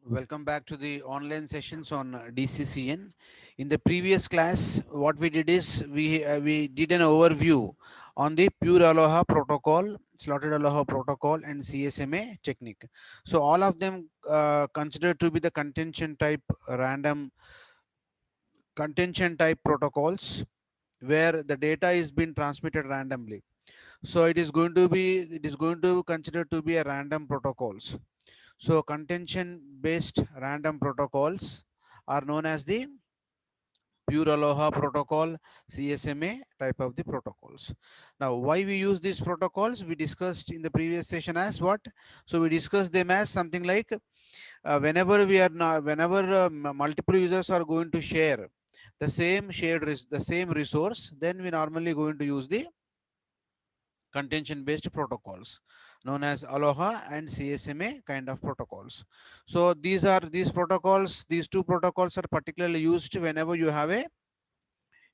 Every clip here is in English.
Welcome back to the online sessions on DCCN. In the previous class, what we did is we did an overview on the Pure Aloha protocol, Slotted Aloha protocol, and CSMA technique. So all of them considered to be the contention type protocols where the data is being transmitted randomly. So it is going to consider to be a random protocols. So contention based random protocols are known as the Pure Aloha protocol, CSMA type of the protocols. Now, why we use these protocols? We discussed in the previous session as what? So we discussed them as something like whenever multiple users are going to share the same resource, then we normally going to use the contention based protocols known as Aloha and CSMA kind of protocols. So these two protocols are particularly used whenever you have a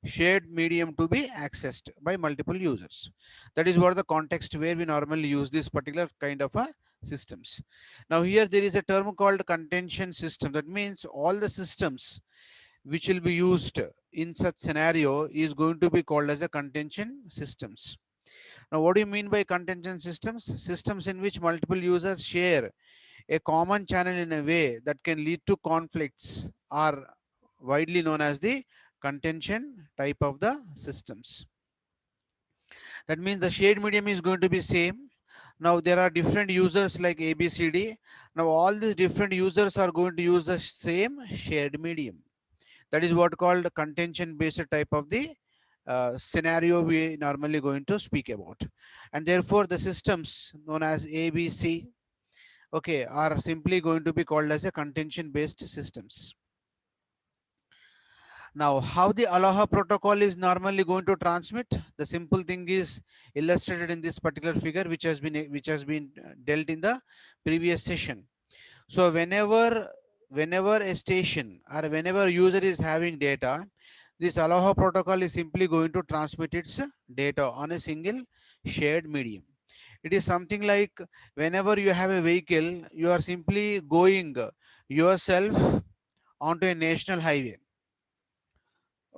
shared medium to be accessed by multiple users. That is what the context where we normally use this particular kind of a systems. Now here there is a term called contention system. That means all the systems which will be used in such scenario is going to be called as a contention systems. Now, what do you mean by contention systems? Systems in which multiple users share a common channel in a way that can lead to conflicts are widely known as the contention type of the systems. That means the shared medium is going to be same. Now there are different users like ABCD. Now all these different users are going to use the same shared medium. That is what called contention based type of the scenario we normally going to speak about. And therefore the systems known as ABC, okay, are simply going to be called as a contention based systems. Now how the Aloha protocol is normally going to transmit, the simple thing is illustrated in this particular figure which has been dealt in the previous session. So whenever a station or whenever user is having data, this Aloha protocol is simply going to transmit its data on a single shared medium. It is something like whenever you have a vehicle, you are simply going yourself onto a national highway.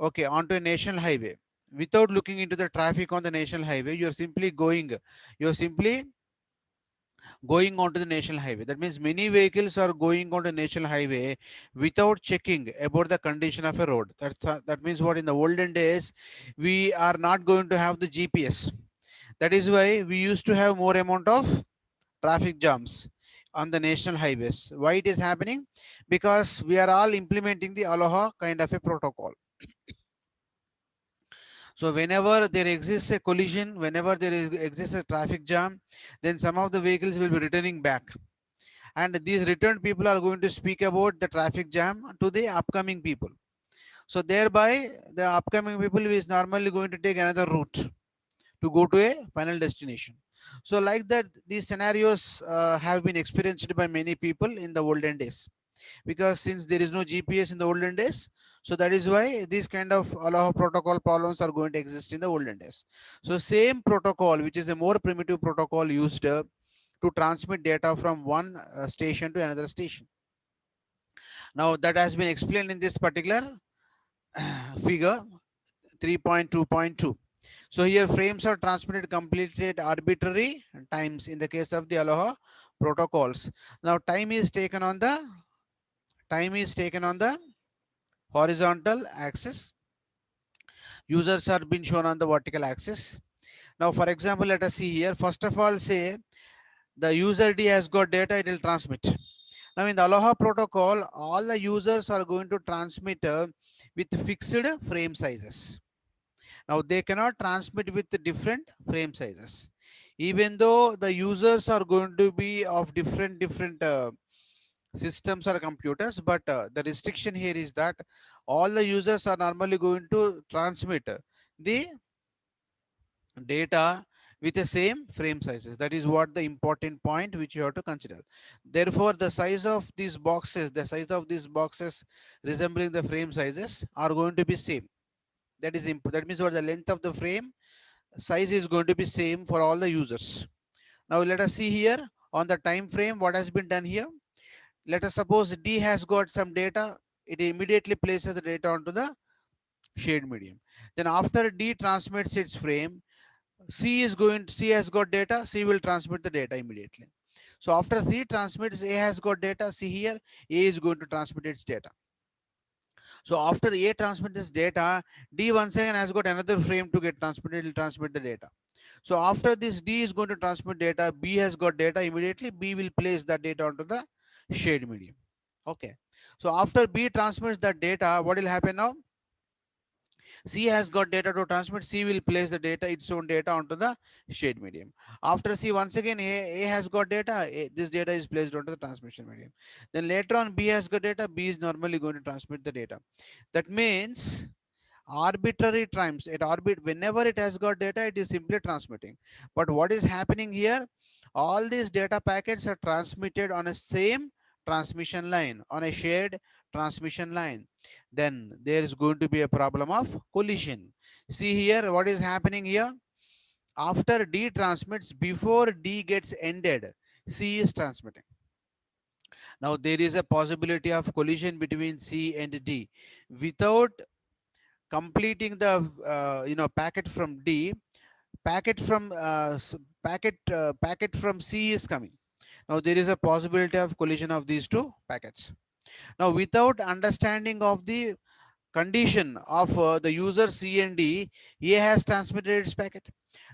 Okay, onto a national highway. Without looking into the traffic on the national highway, you're simply going onto the national highway. That means many vehicles are going on the national highway without checking about the condition of a road. That means what in the olden days we are not going to have the GPS. That is why we used to have more amount of traffic jams on the national highways. Why it is happening? Because we are all implementing the Aloha kind of a protocol. So whenever there exists a collision, whenever exists a traffic jam, then some of the vehicles will be returning back, and these returned people are going to speak about the traffic jam to the upcoming people. So thereby the upcoming people is normally going to take another route to go to a final destination. So like that these scenarios have been experienced by many people in the olden days, because since there is no GPS in the olden days, so that is why these kind of Aloha protocol problems are going to exist in the olden days. So same protocol, which is a more primitive protocol used to transmit data from one station to another station. Now that has been explained in this particular figure 3.2.2. So here frames are transmitted completely at arbitrary times in the case of the Aloha protocols. Now time is taken on the horizontal axis. Users are being shown on the vertical axis. Now for example, let us see here. First of all, say the user D has got data, it will transmit. Now in the Aloha protocol, all the users are going to transmit with fixed frame sizes. Now they cannot transmit with different frame sizes. Even though the users are going to be of different systems or computers, but the restriction here is that all the users are normally going to transmit the data with the same frame sizes. That is what the important point which you have to consider. Therefore the size of these boxes resembling the frame sizes are going to be same. That means what the length of the frame size is going to be same for all the users. Now let us see here on the time frame what has been done here. Let us suppose D has got some data. It immediately places the data onto the shared medium. Then after D transmits its frame, C has got data. C will transmit the data immediately. So after C transmits, A has got data. See here, A is going to transmit its data. So after A transmits this data, D once again has got another frame to get transmitted. It will transmit the data. So after this, D is going to transmit data. B has got data immediately. B will place that data onto the shared medium. Okay. So after B transmits that data, what will happen now? C has got data to transmit. C will place the data, its own data onto the shared medium. After C, once again, A has got data. This data is placed onto the transmission medium. Then later on, B has got data. B is normally going to transmit the data. That means arbitrary times at orbit, whenever it has got data, it is simply transmitting. But what is happening here? All these data packets are transmitted on a same transmission line, on a shared transmission line. Then there is going to be a problem of collision. See here what is happening here. After D transmits, before D gets ended, C is transmitting. Now there is a possibility of collision between C and D. Without completing the packet from D, packet from packet from C is coming. Now there is a possibility of collision of these two packets. Now without understanding of the condition of the user C and D, A has transmitted its packet.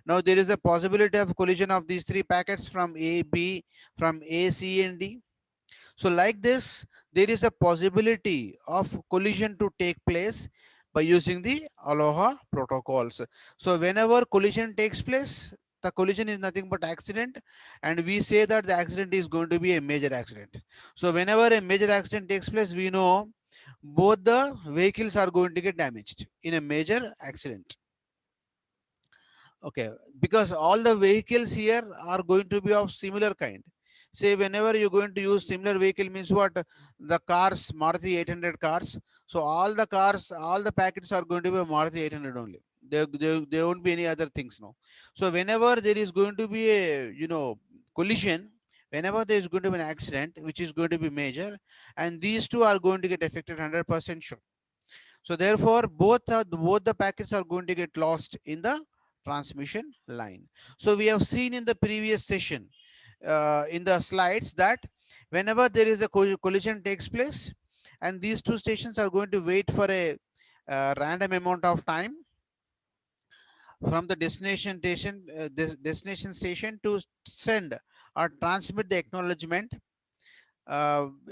Now there is a possibility of collision of these three packets from A, B, from A, C and D. So like this, there is a possibility of collision to take place by using the Aloha protocols. So whenever collision takes place, the collision is nothing but accident, and we say that the accident is going to be a major accident. So whenever a major accident takes place, we know both the vehicles are going to get damaged in a major accident. Okay, because all the vehicles here are going to be of similar kind. Say whenever you're going to use similar vehicle means what? The cars, Maruti 800 cars. So all the cars, all the packets are going to be Maruti 800 only. There won't be any other things now. So whenever there is going to be a, collision, whenever there is going to be an accident, which is going to be major, and these two are going to get affected 100% sure. So therefore, both the packets are going to get lost in the transmission line. So we have seen in the previous session, in the slides, that whenever there is a collision takes place, and these two stations are going to wait for a random amount of time from the destination station to send or transmit the acknowledgement,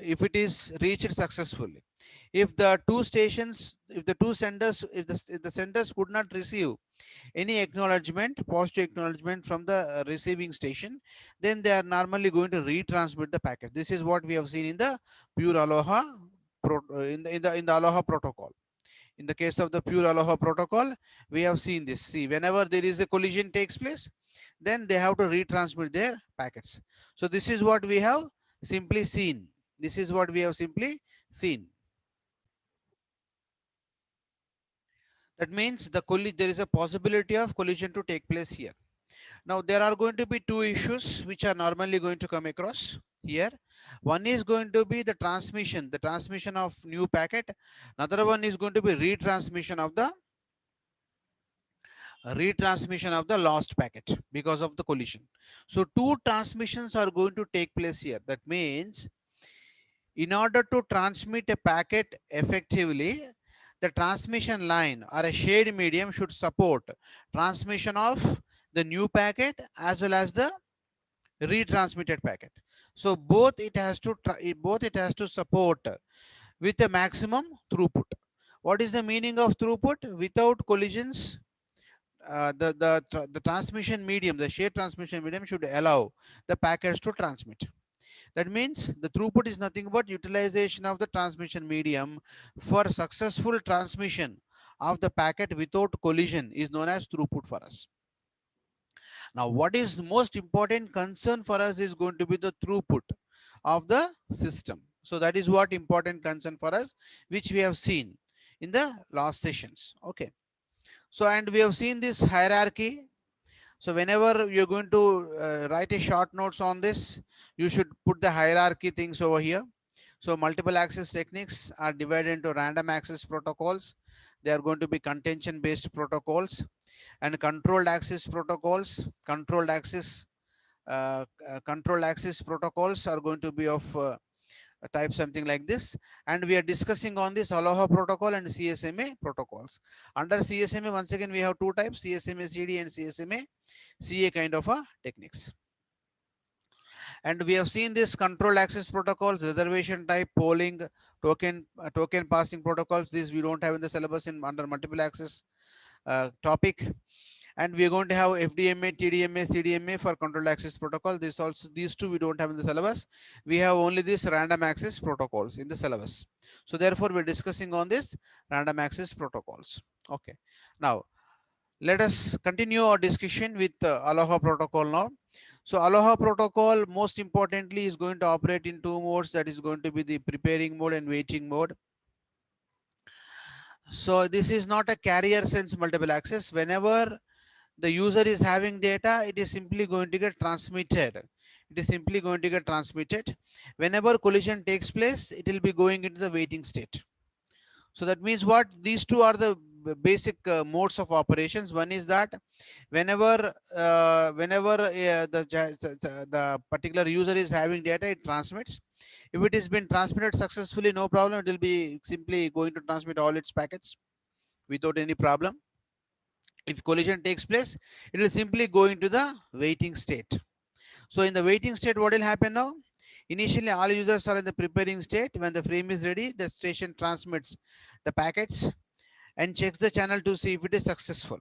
if it is reached successfully. If the two stations, if the two senders, if the senders could not receive any acknowledgement, positive acknowledgement from the receiving station, then they are normally going to retransmit the packet. This is what we have seen in the pure Aloha in the Aloha protocol. In the case of the pure Aloha protocol, we have seen this. See, whenever there is a collision takes place, then they have to retransmit their packets. So this is what we have simply seen. This is what we have simply seen. That means there is a possibility of collision to take place here. Now there are going to be two issues which are normally going to come across here. One is going to be the transmission of new packet. Another one is going to be retransmission of the lost packet because of the collision. So two transmissions are going to take place here. That means in order to transmit a packet effectively, the transmission line or a shared medium should support transmission of the new packet as well as the retransmitted packet. So both it has to support with a maximum throughput. What is the meaning of throughput? Without collisions, the transmission medium, the shared transmission medium should allow the packets to transmit. That means the throughput is nothing but utilization of the transmission medium for successful transmission of the packet without collision is known as throughput for us. Now, what is most important concern for us is going to be the throughput of the system. So that is what important concern for us, which we have seen in the last sessions. Okay. So, and we have seen this hierarchy. So whenever you're going to write a short notes on this, you should put the hierarchy things over here. So multiple access techniques are divided into random access protocols. They are going to be contention based protocols, and controlled access protocols. Controlled access protocols are going to be of type something like this, and we are discussing on this Aloha protocol and CSMA protocols. Under CSMA, once again we have two types: CSMA CD and CSMA CA kind of a techniques. And we have seen this controlled access protocols, reservation type, polling, token passing protocols. This we don't have in the syllabus in under multiple access topic. And we are going to have FDMA, TDMA, CDMA for controlled access protocol. This also, these two we don't have in the syllabus. We have only this random access protocols in the syllabus. So therefore we're discussing on this random access protocols. Okay, now let us continue our discussion with Aloha protocol now. So Aloha protocol most importantly is going to operate in two modes, that is going to be the preparing mode and waiting mode. So this is not a carrier sense multiple access. Whenever the user is having data, it is simply going to get transmitted. It is simply going to get transmitted. Whenever collision takes place, it will be going into the waiting state. So that means what? These two are the basic modes of operations. One is that whenever the particular user is having data, it transmits. If it has been transmitted successfully, no problem. It will be simply going to transmit all its packets without any problem. If collision takes place, it will simply go into the waiting state. So in the waiting state, what will happen now? Initially, all users are in the preparing state. When the frame is ready, the station transmits the packets and checks the channel to see if it is successful.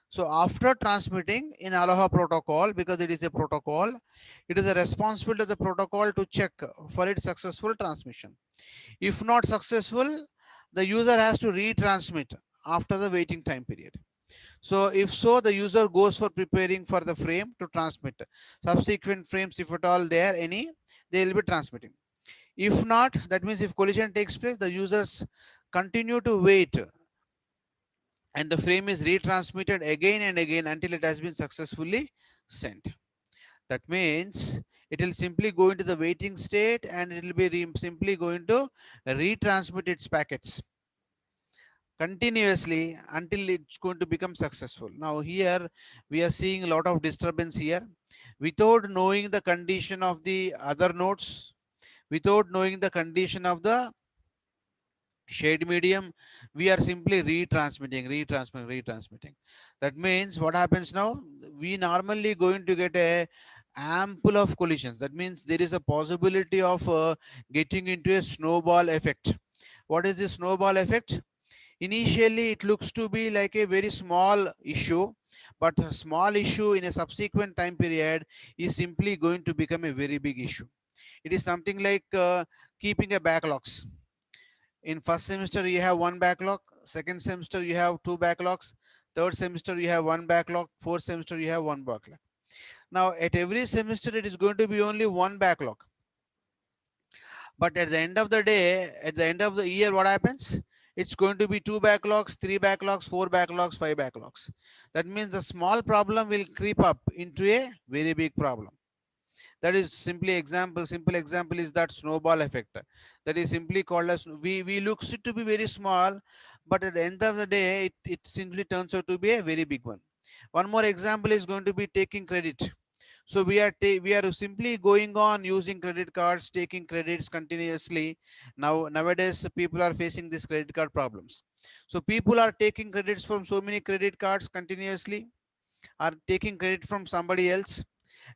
So after transmitting in Aloha protocol, because it is a protocol, it is a responsibility of the protocol to check for its successful transmission. If not successful, the user has to retransmit after the waiting time period. So if so, the user goes for preparing for the frame to transmit. Subsequent frames, if at all there any, they will be transmitting. If not, that means if collision takes place, the users continue to wait and the frame is retransmitted again and again until it has been successfully sent. That means it will simply go into the waiting state and it will be simply going to retransmit its packets continuously until it's going to become successful. Now here we are seeing a lot of disturbance here. Without knowing the condition of the other nodes, without knowing the condition of the shade medium, we are simply retransmitting. That means what happens now? We normally going to get a ample of collisions. That means there is a possibility of getting into a snowball effect. What is the snowball effect? Initially, it looks to be like a very small issue, but a small issue in a subsequent time period is simply going to become a very big issue. It is something like keeping a backlogs. In first semester, you have one backlog. Second semester, you have two backlogs. Third semester, you have one backlog. Fourth semester, you have one backlog. Now, at every semester, it is going to be only one backlog. But at the end of the day, at the end of the year, what happens? It's going to be two backlogs, three backlogs, four backlogs, five backlogs. That means the small problem will creep up into a very big problem. That is simply example. Simple example is that snowball effect. That is simply called as we looks it to be very small, but at the end of the day, it simply turns out to be a very big one. One more example is going to be taking credit. So we are simply going on using credit cards, taking credits continuously. Nowadays people are facing these credit card problems. So people are taking credits from so many credit cards continuously, are taking credit from somebody else.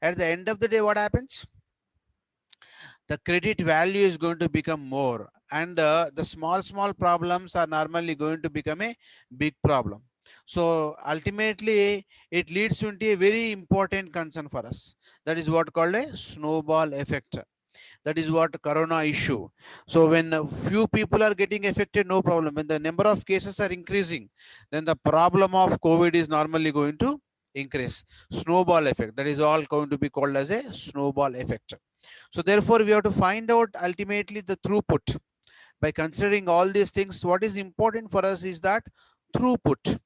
At the end of the day, what happens? The credit value is going to become more, and the small problems are normally going to become a big problem. So ultimately it leads to a very important concern for us. That is what called a snowball effect. That is what corona issue. So when a few people are getting affected, no problem. When the number of cases are increasing, then the problem of COVID is normally going to increase. Snowball effect, that is all going to be called as a snowball effect. So therefore we have to find out ultimately the throughput. By considering all these things, what is important for us is that throughput.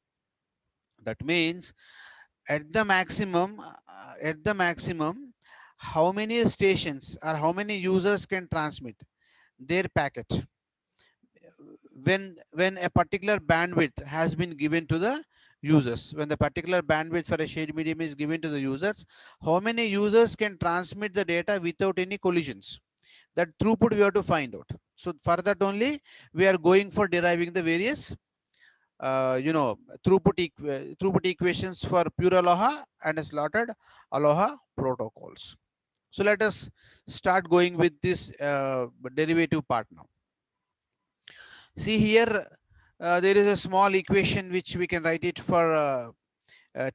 That means at the maximum, how many stations or how many users can transmit. their packet. When a particular bandwidth has been given to the users, when the particular bandwidth for a shared medium is given to the users, how many users can transmit the data without any collisions? That throughput we have to find out. So for that only we are going for deriving the various you know, throughput equations for pure aloha and slotted aloha protocols. So let us start going with this derivative part now. See here, there is a small equation which we can write it for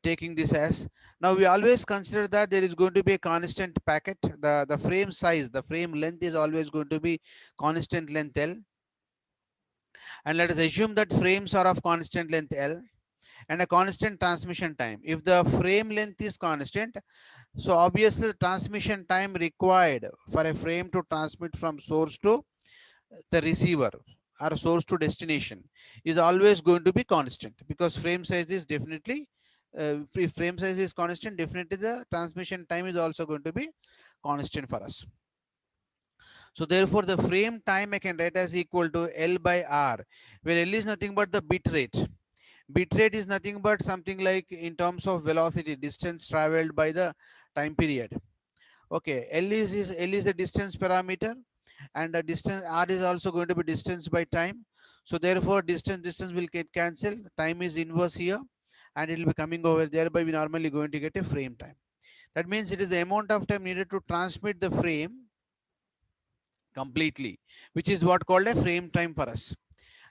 taking this as. Now we always consider that there is going to be a constant packet. The frame size, the frame length is always going to be constant length L. And let us assume that frames are of constant length L and a constant transmission time. If the frame length is constant, so obviously the transmission time required for a frame to transmit from source to the receiver or source to destination is always going to be constant, because frame size is definitely if frame size is constant, definitely the transmission time is also going to be constant for us. So therefore the frame time I can write as equal to L by R, where L is nothing but the bit rate. Bit rate is nothing but something like in terms of velocity, distance traveled by the time period. Okay, L is the distance parameter, and the distance R is also going to be distance by time. So therefore distance will get cancelled, time is inverse here, and it will be coming over, thereby we normally going to get a frame time. That means it is the amount of time needed to transmit the frame completely, which is what called a frame time for us.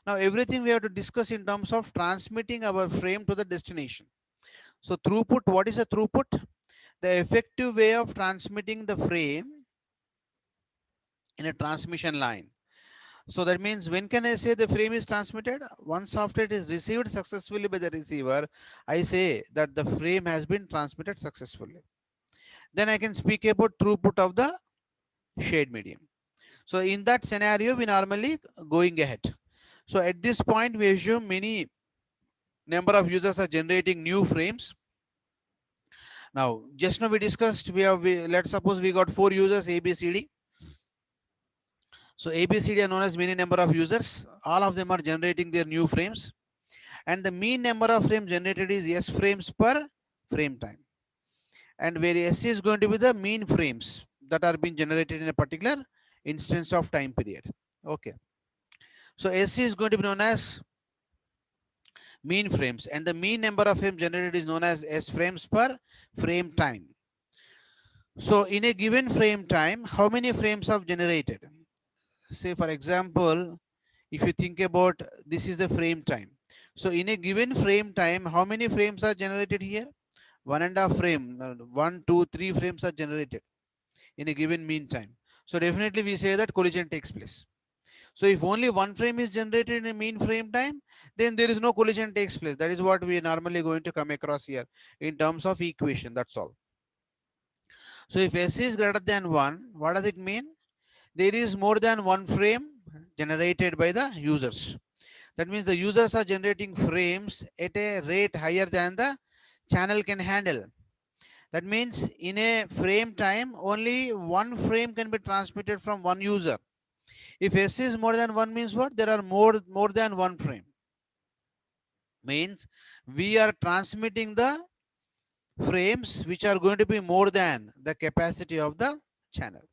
Now everything we have to discuss in terms of transmitting our frame to the destination. So throughput, what is a throughput? The effective way of transmitting the frame in a transmission line. So that means when can I say the frame is transmitted? Once after it is received successfully by the receiver, I say that the frame has been transmitted successfully. Then I can speak about throughput of the shared medium. So in that scenario, we normally going ahead. So at this point, we assume many number of users are generating new frames. Now, just now we discussed, let's suppose we got 4 users A, B, C, D. So A, B, C, D are known as many number of users. All of them are generating their new frames. And the mean number of frames generated is S frames per frame time. And where S is going to be the mean frames that are being generated in a particular instance of time period. Okay. So S is going to be known as mean frames, and the mean number of frames generated is known as S frames per frame time. So in a given frame time, how many frames are generated? Say for example, if you think about this is the frame time. So in a given frame time, how many frames are generated here? 1.5 frame, 1, 2, 3 frames are generated in a given mean time. So definitely we say that collision takes place. So if only one frame is generated in a mean frame time, then there is no collision takes place. That is what we are normally going to come across here in terms of equation. That's all. So if S is greater than 1, what does it mean? There is more than one frame generated by the users. That means the users are generating frames at a rate higher than the channel can handle. That means in a frame time, only one frame can be transmitted from one user. If S is more than 1 means what? There are more than one frame. Means we are transmitting the frames which are going to be more than the capacity of the channel.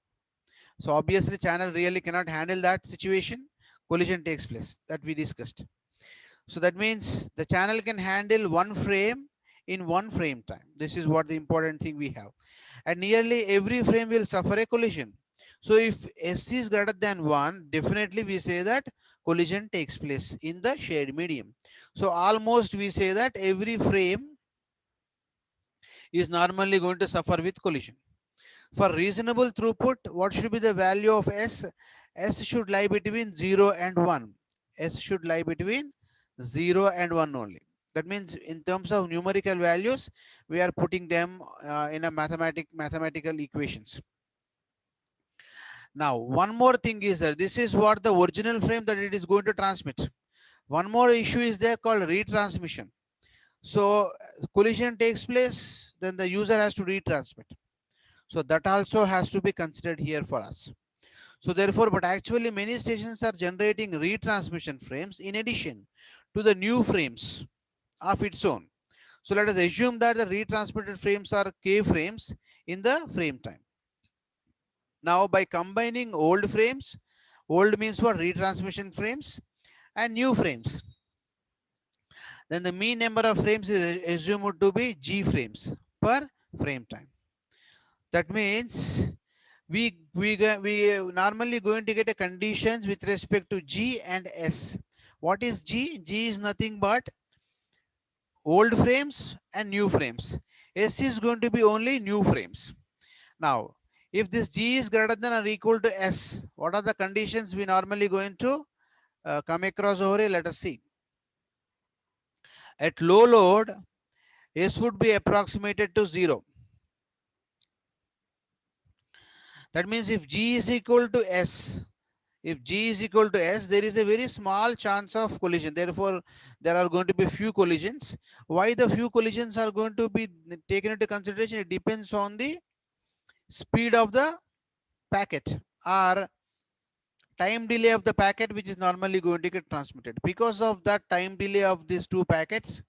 So obviously channel really cannot handle that situation. Collision takes place, that we discussed. So that means the channel can handle one frame in one frame time. This is what the important thing we have. And nearly every frame will suffer a collision. So if S is greater than 1, definitely we say that collision takes place in the shared medium. So almost we say that every frame is normally going to suffer with collision. For reasonable throughput, what should be the value of S? S should lie between 0 and 1. S should lie between 0 and 1 only. That means in terms of numerical values, we are putting them in a mathematical equations. Now, one more thing is that this is what the original frame that it is going to transmit. One more issue is there called retransmission. So collision takes place, then the user has to retransmit. So that also has to be considered here for us. So therefore, but actually many stations are generating retransmission frames in addition to the new frames of its own. So let us assume that the retransmitted frames are k frames in the frame time. Now by combining old frames, old means what? Retransmission frames, and new frames, then the mean number of frames is assumed to be g frames per frame time. That means we normally going to get a conditions with respect to g and s. What is g? G is nothing but old frames and new frames. S is going to be only new frames. Now, if this g is greater than or equal to s, what are the conditions we normally going to come across over here? Let us see. At low load, s would be approximated to 0. That means if g is equal to s, if g is equal to s, there is a very small chance of collision. Therefore, there are going to be few collisions. Why the few collisions are going to be taken into consideration? It depends on the speed of the packet or time delay of the packet which is normally going to get transmitted. Because of that time delay of these two packets,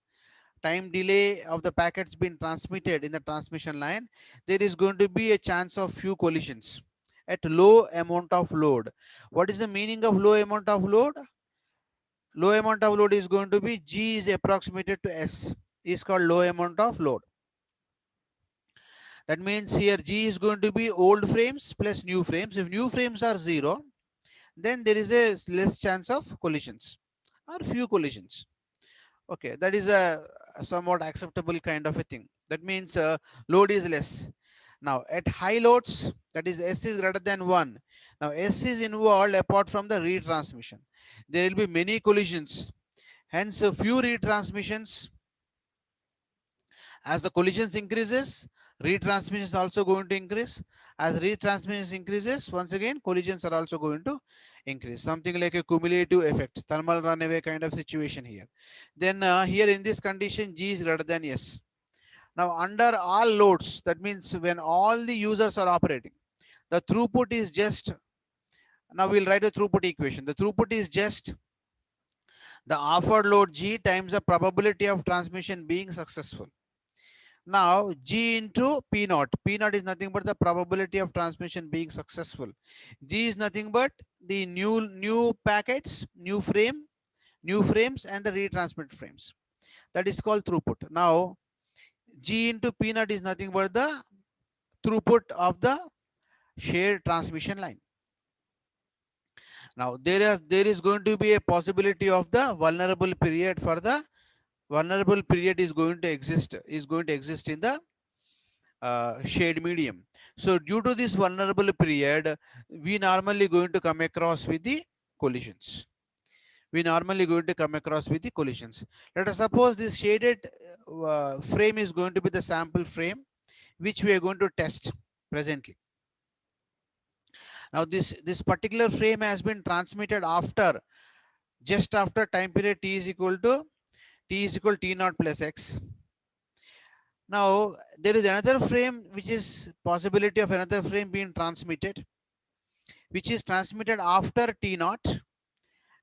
time delay of the packets being transmitted in the transmission line, there is going to be a chance of few collisions at low amount of load. What is the meaning of low amount of load? Low amount of load is going to be g is approximated to s, is called low amount of load. That means here g is going to be old frames plus new frames. If new frames are 0, then there is a less chance of collisions or few collisions. Okay, that is a somewhat acceptable kind of a thing. That means load is less. Now at high loads, that is s is greater than 1. Now s is involved apart from the retransmission. There will be many collisions. Hence a few retransmissions. As the collisions increases, retransmission is also going to increase. As retransmission increases, once again collisions are also going to increase. Something like a cumulative effect, thermal runaway kind of situation here. Then here in this condition, g is greater than s. Now under all loads, that means when all the users are operating, the throughput is just, now we'll write the throughput equation. The throughput is just the offered load g times the probability of transmission being successful. Now g into p naught. P naught is nothing but the probability of transmission being successful. G is nothing but the new packets, new frames and the retransmit frames. That is called throughput. Now g into p naught is nothing but the throughput of the shared transmission line. Now there is going to be a possibility of the vulnerable period. For the vulnerable period is going to exist in the shade medium. So due to this vulnerable period, we normally going to come across with the collisions. Let us suppose this shaded frame is going to be the sample frame which we are going to test presently. Now this particular frame has been transmitted after, just after time period t is equal to t naught plus x. Now there is another frame which is possibility of another frame being transmitted, which is transmitted after t naught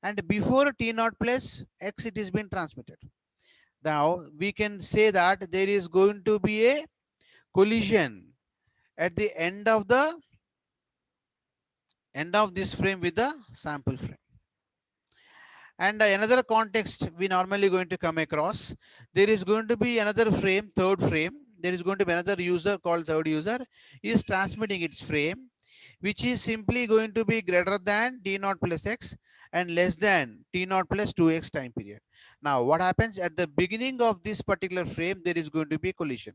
and before t naught plus x it is being transmitted. Now we can say that there is going to be a collision at the end of this frame with the sample frame. And another context we normally going to come across, there is going to be another frame, third frame. There is going to be another user called third user is transmitting its frame, which is simply going to be greater than t naught plus x and less than t naught plus 2x time period. Now what happens at the beginning of this particular frame, there is going to be collision.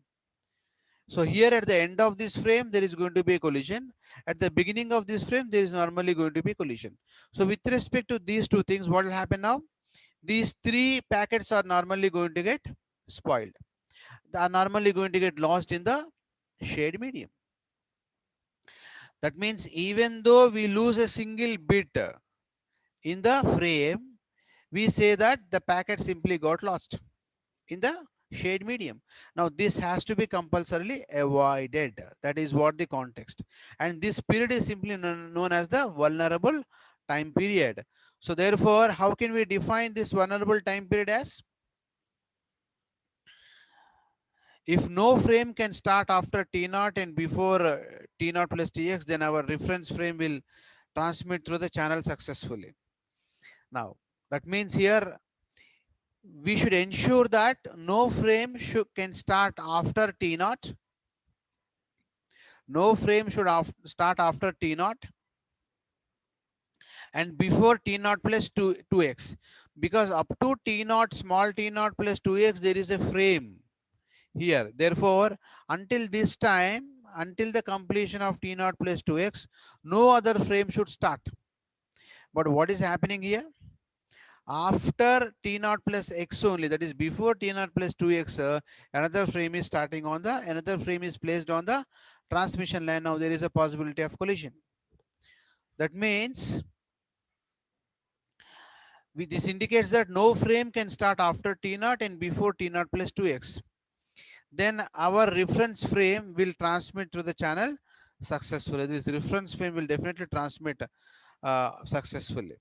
So here at the end of this frame, there is going to be a collision. At the beginning of this frame, there is normally going to be collision. So with respect to these two things, what will happen now? These three packets are normally going to get spoiled. They are normally going to get lost in the shade medium. That means even though we lose a single bit in the frame, we say that the packet simply got lost in the shared medium. Now this has to be compulsorily avoided. That is what the context. And this period is simply known as the vulnerable time period. So therefore, how can we define this vulnerable time period as? If no frame can start after T0 and before T0 plus Tx, then our reference frame will transmit through the channel successfully. Now, that means here we should ensure that no frame can start after T0. No frame should start after T0 and before T0 plus 2x. Because up to T0, small T0 plus 2x, there is a frame here. Therefore, until this time, until the completion of T0 plus 2x, no other frame should start. But what is happening here? After T0 plus x only, that is before T0 plus 2x, another frame is starting on the, another frame is placed on the transmission line. Now there is a possibility of collision. That means this indicates that no frame can start after T0 and before T0 plus 2x. Then our reference frame will transmit through the channel successfully. This reference frame will definitely transmit successfully.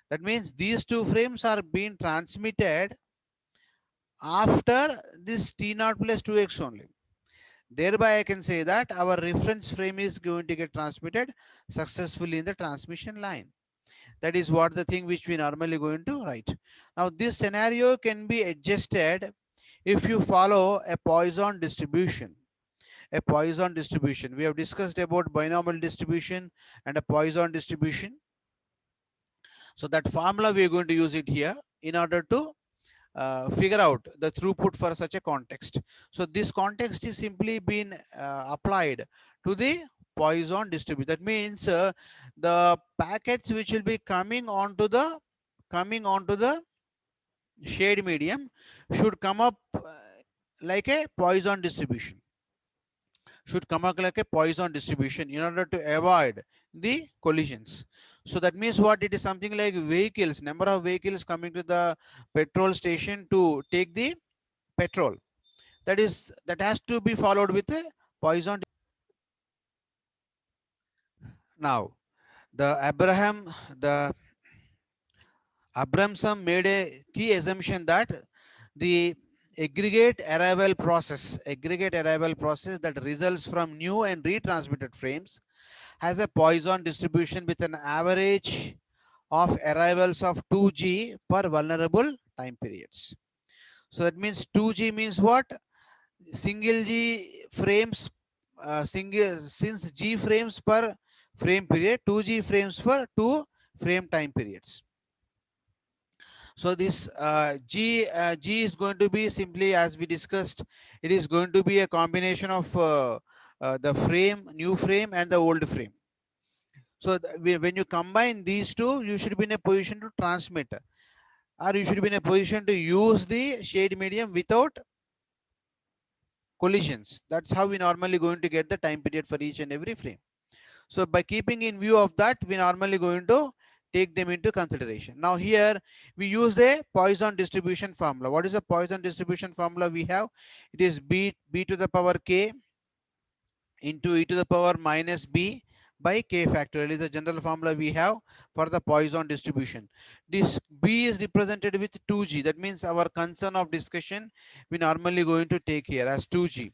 That means these two frames are being transmitted after this T0 plus 2x only. Thereby I can say that our reference frame is going to get transmitted successfully in the transmission line. That is what the thing which we normally going to write. Now this scenario can be adjusted if you follow a Poisson distribution. A Poisson distribution. We have discussed about binomial distribution and a Poisson distribution. So that formula we are going to use it here in order to figure out the throughput for such a context. So this context is simply been applied to the Poisson distribution. That means the packets which will be coming onto the shade medium should come up like a Poisson distribution. Should come up like a Poisson distribution in order to avoid the collisions. So that means what? It is something like vehicles, number of vehicles coming to the petrol station to take the petrol. That has to be followed with a Poisson. Now, the Abramson made a key assumption that the aggregate arrival process that results from new and retransmitted frames has a Poisson distribution with an average of arrivals of 2g per vulnerable time periods. So that means 2g means what? Single g frames, since g frames per frame period, 2g frames per 2 frame time periods. So this G is going to be simply, as we discussed, it is going to be a combination of the new frame and the old frame. So when you combine these two, you should be in a position to transmit, or you should be in a position to use the shade medium without collisions. That's how we normally going to get the time period for each and every frame. So by keeping in view of that, we normally going to take them into consideration. Now here we use the Poisson distribution formula. What is the Poisson distribution formula we have? It is b to the power k into e to the power minus b by k factorial is the general formula we have for the Poisson distribution. This b is represented with 2g. That means our concern of discussion we normally going to take here as 2g.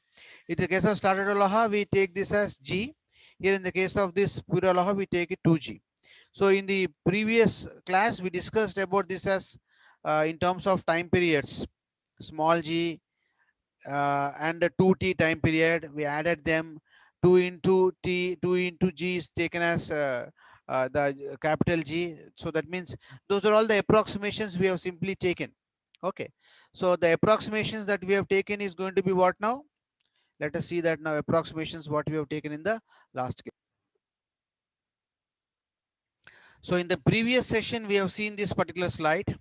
In the case of standard Aloha, we take this as g. Here in the case of this pure Aloha, we take it 2g. So in the previous class, we discussed about this as in terms of time periods, small g and the 2t time period. We added them. 2 into t, 2 into g is taken as the capital G. So that means those are all the approximations we have simply taken. Okay. So the approximations that we have taken is going to be what now? Let us see that now approximations what we have taken in the last case. So in the previous session, we have seen this particular slide.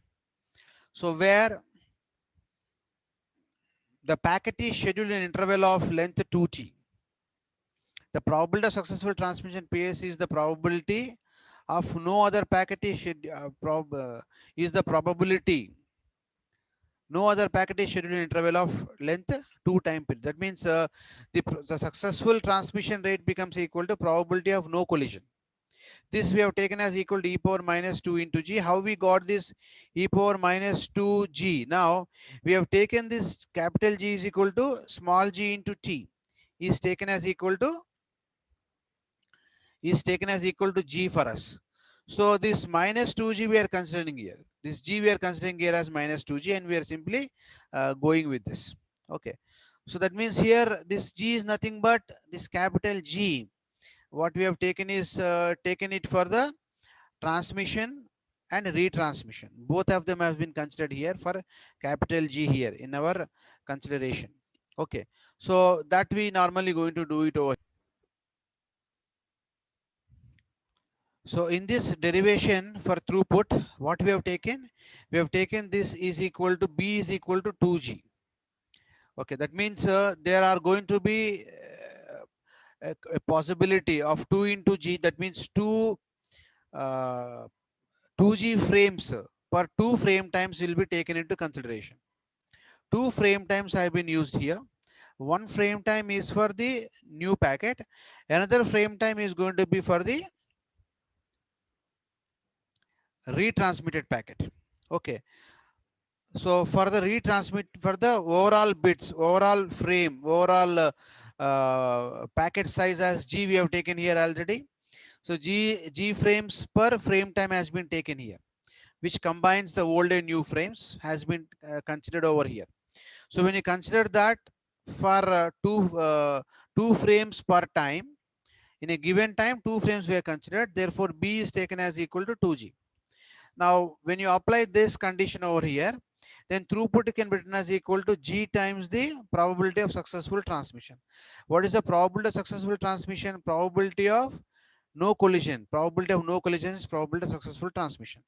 So where the packet is scheduled in interval of length 2t. The probability of successful transmission PS is the probability of no other packet is the probability No other packet is scheduled in interval of length 2 time period. That means the successful transmission rate becomes equal to probability of no collision. This we have taken as equal to e power minus 2 into g. How we got this e power minus 2g? Now we have taken this capital G is equal to small g into t is taken as equal to g for us. So this minus 2g we are considering here. This g we are considering here as minus 2g, and we are simply going with this. Okay. So that means here this g is nothing but this capital G. What we have taken is taken it for the transmission and retransmission. Both of them have been considered here for capital G here in our consideration. Okay. So that we normally going to do it over. So in this derivation for throughput, what we have taken? We have taken this is equal to B is equal to 2G. Okay, that means there are going to be a possibility of 2 into G. That means 2G frames per 2 frame times will be taken into consideration. 2 frame times have been used here. One frame time is for the new packet. Another frame time is going to be for the retransmitted packet. Okay. So for the retransmit, for the overall bits, overall frame, overall packet size as G we have taken here already. So G frames per frame time has been taken here, which combines the old and new frames has been considered over here. So when you consider that for two frames per time, in a given time, 2 frames were considered. Therefore, B is taken as equal to 2G. Now, when you apply this condition over here, then throughput can be written as equal to G times the probability of successful transmission. What is the probability of successful transmission? Probability of no collision. Probability of no collision is probability of successful transmission.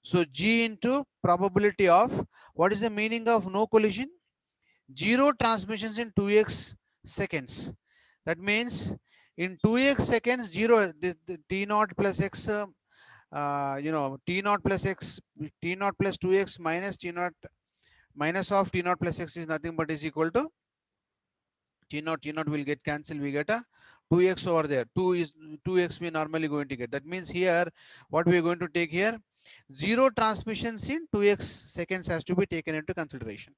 So G into probability of, what is the meaning of no collision? Zero transmissions in 2x seconds. That means in 2x seconds, zero, the t naught plus x, t naught plus x, t naught plus 2x minus t naught minus of t naught plus x is nothing but is equal to t naught will get cancelled. We get a 2x over there. 2 is 2x we normally going to get. That means here what we are going to take here, zero transmissions in 2x seconds has to be taken into consideration.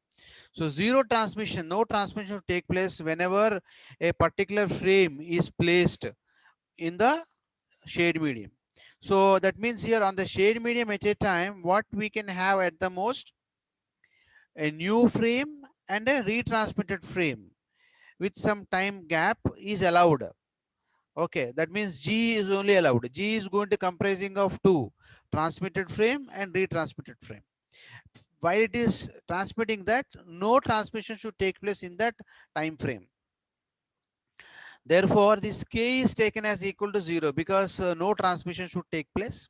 So zero transmission, no transmission should take place whenever a particular frame is placed in the shade medium. So that means here on the shade medium at a time, what we can have at the most, a new frame and a retransmitted frame with some time gap is allowed. Okay, that means G is only allowed. G is going to comprising of two, transmitted frame and retransmitted frame. While it is transmitting that, no transmission should take place in that time frame. Therefore, this K is taken as equal to 0 because no transmission should take place.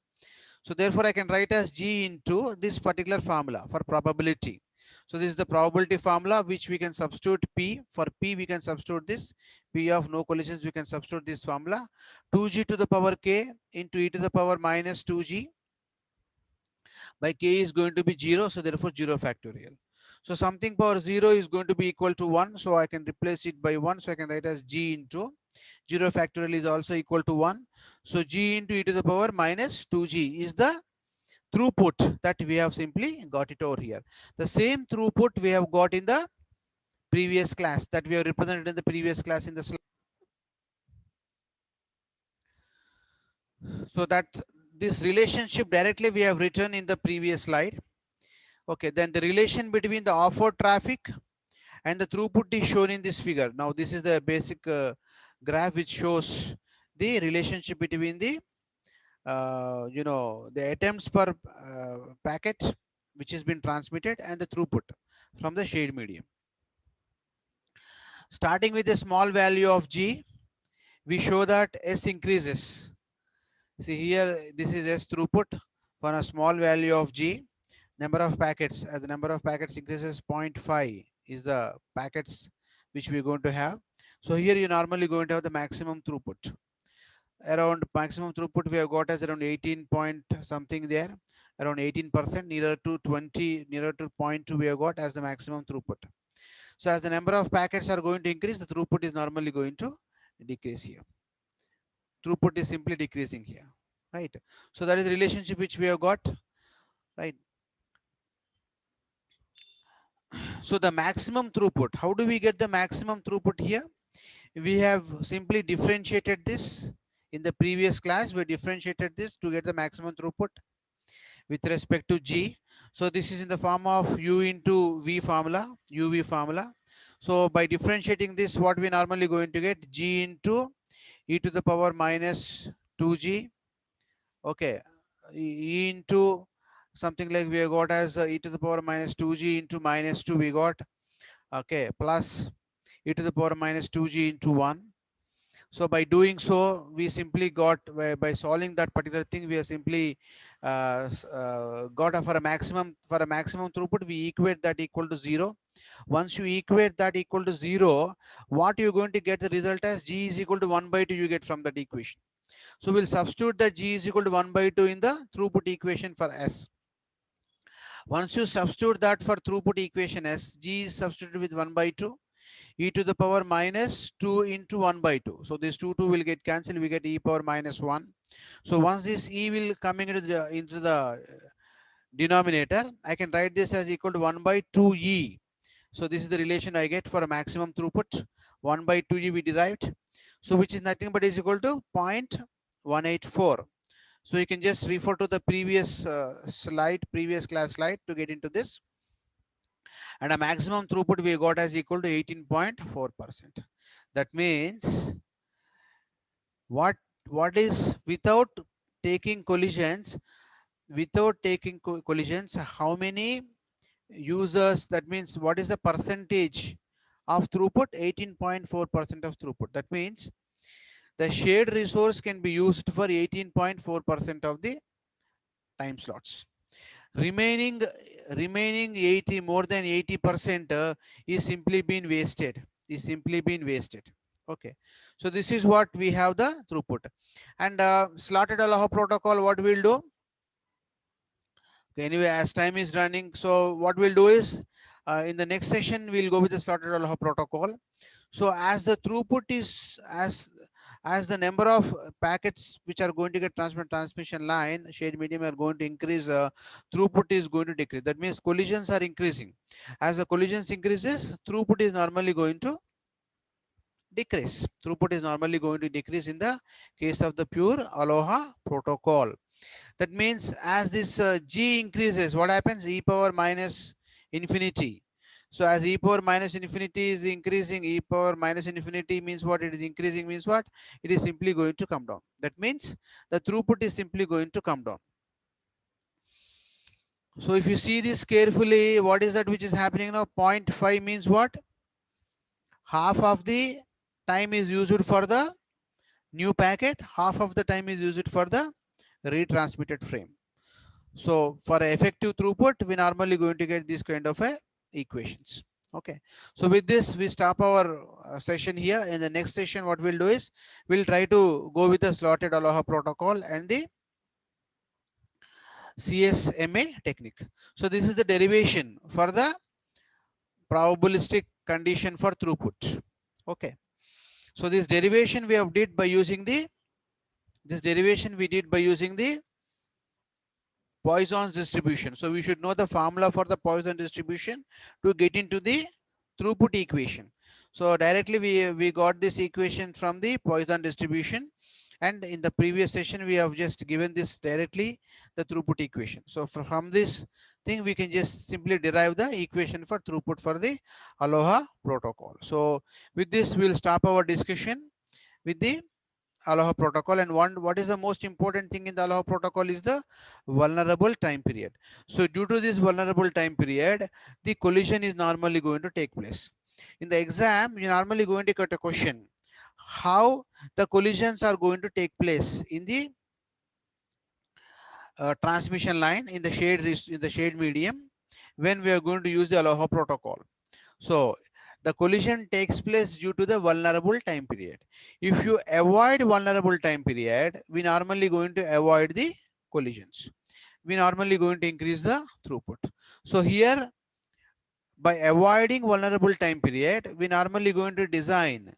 So therefore, I can write as G into this particular formula for probability. So this is the probability formula which we can substitute P. For P, we can substitute this. P of no collisions, we can substitute this formula. 2G to the power K into e to the power minus 2G by K is going to be 0. So therefore, 0 factorial. So something power 0 is going to be equal to 1. So I can replace it by 1. So I can write as G into 0 factorial is also equal to 1. So G into e to the power minus 2G is the throughput that we have simply got it over here. The same throughput we have got in the previous class, that we have represented in the previous class in the slide. So that this relationship directly we have written in the previous slide. Okay, then the relation between the offered traffic and the throughput is shown in this figure. Now this is the basic graph which shows the relationship between the the attempts per packet which has been transmitted and the throughput from the shade medium. Starting with a small value of G, we show that S increases. See here, this is S throughput for a small value of G. Number of packets, as the number of packets increases, 0.5 is the packets which we're going to have. So here you normally going to have the maximum throughput. Around maximum throughput we have got as around 18 point something there. around 18%, nearer to 20, nearer to 0.2 we have got as the maximum throughput. So as the number of packets are going to increase, the throughput is normally going to decrease here. Throughput is simply decreasing here, right? So that is the relationship which we have got, right? So the maximum throughput, how do we get the maximum throughput here? We have simply differentiated this in the previous class. We differentiated this to get the maximum throughput with respect to G. So this is in the form of U into V formula, UV formula. So by differentiating this, what we normally going to get, G into e to the power minus 2G, okay, e into something like we have got as e to the power minus 2G into minus 2 we got, okay, plus e to the power minus 2G into 1. So by doing so, we simply got, by solving that particular thing, we are simply got for a maximum throughput, we equate that equal to 0. Once you equate that equal to 0, what you're going to get the result as G is equal to 1 by 2 you get from that equation. So we'll substitute that G is equal to 1 by 2 in the throughput equation for S. Once you substitute that for throughput equation S, G is substituted with 1 by 2. E to the power minus 2 into 1 by 2. So this 2 will get cancelled. We get e power minus 1. So once this e will coming into the denominator, I can write this as equal to 1 by 2e. So this is the relation I get for a maximum throughput. 1 by 2e we derived. So which is nothing but is equal to 0.184. So you can just refer to the previous previous class slide to get into this. And a maximum throughput we got as equal to 18.4%. That means what is without taking collisions, how many users, that means what is the percentage of throughput? 18.4% of throughput. That means the shared resource can be used for 18.4% of the time slots. Remaining 80, more than 80% is simply been wasted, okay. So this is what we have the throughput. And slotted Aloha protocol, what we'll do, okay, anyway, as time is running, so what we'll do is in the next session we'll go with the slotted Aloha protocol. So as the throughput is, as the number of packets which are going to get transmission line shared medium are going to increase, throughput is going to decrease. That means collisions are increasing. As the collisions increases, throughput is normally going to decrease. Throughput is normally going to decrease in the case of the pure Aloha protocol. That means as this G increases, what happens? E power minus infinity. So as e power minus infinity is increasing, e power minus infinity means what? It is increasing means what? It is simply going to come down. That means the throughput is simply going to come down. So if you see this carefully, what is that which is happening now? 0.5 means what? Half of the time is used for the new packet, half of the time is used for the retransmitted frame. So for effective throughput, we normally going to get this kind of equations. Okay. So with this, we stop our session here. In the next session, what we'll do is we'll try to go with the slotted Aloha protocol and the CSMA technique. So this is the derivation for the probabilistic condition for throughput. Okay. So this derivation we have did by using the Poisson's distribution. So we should know the formula for the Poisson distribution to get into the throughput equation. So directly we got this equation from the Poisson distribution, and in the previous session we have just given this directly the throughput equation. So from this thing we can just simply derive the equation for throughput for the Aloha protocol. So with this we'll stop our discussion with the Aloha protocol. And what is the most important thing in the Aloha protocol is the vulnerable time period. So due to this vulnerable time period, the collision is normally going to take place. In the exam, you normally going to get a question, how the collisions are going to take place in the transmission line in the shade medium when we are going to use the Aloha protocol. So the collision takes place due to the vulnerable time period. If you avoid vulnerable time period, we normally going to avoid the collisions. we normally going to increase the throughput. So here, by avoiding vulnerable time period, we normally going to design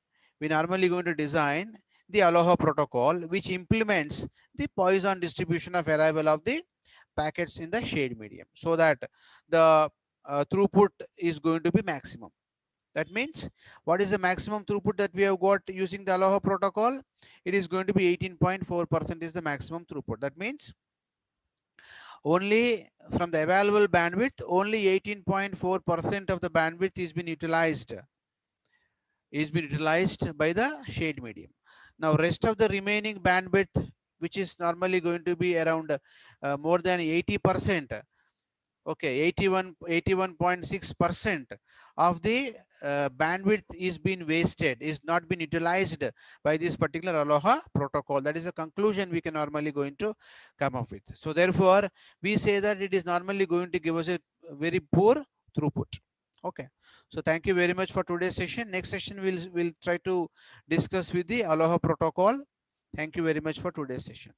the Aloha protocol, which implements the Poisson distribution of arrival of the packets in the shade medium, so that the throughput is going to be maximum. That means, what is the maximum throughput that we have got using the Aloha protocol? It is going to be 18.4% is the maximum throughput. That means, only from the available bandwidth, only 18.4% of the bandwidth is been utilized by the shade medium. Now, rest of the remaining bandwidth, which is normally going to be around more than 80%, okay, 81.6% of the bandwidth is being wasted, is not been utilized by this particular Aloha protocol. That is a conclusion we can normally going to come up with. So therefore, we say that it is normally going to give us a very poor throughput. Okay, so thank you very much for today's session. Next session we'll try to discuss with the Aloha protocol. Thank you very much for today's session.